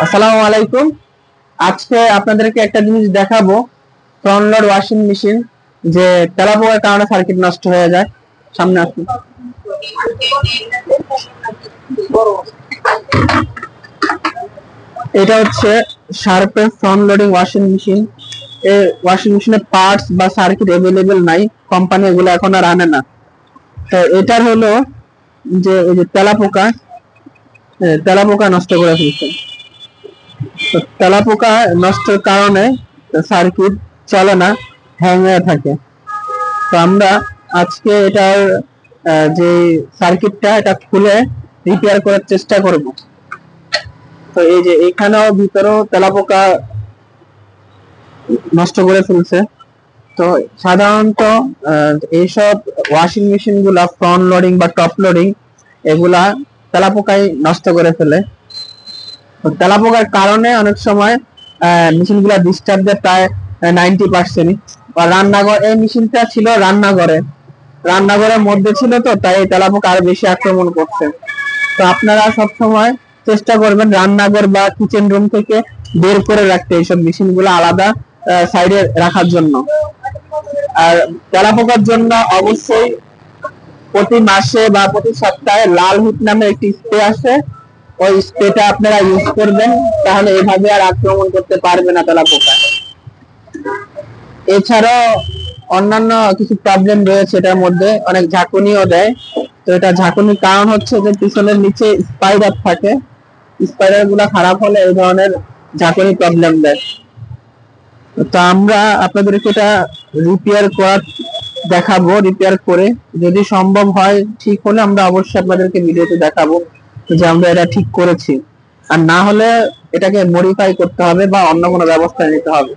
আসসালামু আলাইকুম। আজকে আপনাদেরকে একটা জিনিস দেখাবো, ফ্রন্ট লোড ওয়াশিং মেশিন যে তেলাপোকার কারণে সার্কিট নষ্ট হয়ে যায়। সামনে আসুন। এটা হচ্ছে শার্পের ফ্রন্ট লোডিং ওয়াশিং মেশিন। এই ওয়াশিং মেশিনের পার্টস বা সার্কিট অ্যাভেলেবেল নাই, কোম্পানি এগুলো এখন আর আনে না। তো এটার হলো যে ওই যে তেলাপোকা নষ্ট করে ফেলছে। তো তেলাপোকা নষ্টের কারণে সার্কিট চলে না, হ্যাং হয়ে থাকে। তো আমরা আজকে এটার যে সার্কিটটা এটা খুলে রিপেয়ার করার চেষ্টা করব। তো এই যে এখানেও ভিতরেও তেলাপোকা নষ্ট করে ফেলছে। তো সাধারণত এইসব ওয়াশিং মেশিন গুলা ফ্রন্ট লোডিং বা টপ লোডিং এগুলা তেলাপোকাই নষ্ট করে ফেলে। তো তেলাপোকার কারণে অনেক সময় মেশিন গুলা ডিস্টার্ব দেয় প্রায় 90%। আর রান্নাঘর, এই মেশিনটা ছিল রান্নাঘরের মধ্যে ছিল, তো তাই তেলাপোকা আরো বেশি আক্রমণ করছে। তো আপনারা সব সময় চেষ্টা করবেন রান্নাঘর বা কিচেন রুম থেকে বের করে রাখতে এইসব মেশিন গুলো আলাদা সাইডে রাখার জন্য। আর তেলাপোকার জন্য অবশ্যই প্রতি মাসে বা প্রতি সপ্তাহে লাল হিট নামে একটি স্প্রে আছে, ওই স্প্রেটা আপনারা ইউজ করবেন, তাহলে এভাবে আর আক্রমণ করতে পারবে না তেলাপোকা। এছাড়াও অন্যান্য কিছু প্রবলেম রয়েছে, এটার মধ্যে অনেক ঝাঁকুনিও দেয়। তো এটা ঝাঁকুনির কারণ হচ্ছে যে পিছনের নিচে স্পাইডার থাকে, স্পাইডার গুলা খারাপ হলে এই ধরনের ঝাঁকুনি প্রবলেম দেয়। তো আমরা আপনাদেরকে এটা দেখাবো, রিপেয়ার করে যদি সম্ভব হয় ঠিক হলে আমরা অবশ্যই আপনাদেরকে ভিডিওতে দেখাবো যে আমরা এটা ঠিক করেছি। আর না হলে এটাকে মডিফাই করতে হবে বা অন্য কোনো ব্যবস্থা নিতে হবে।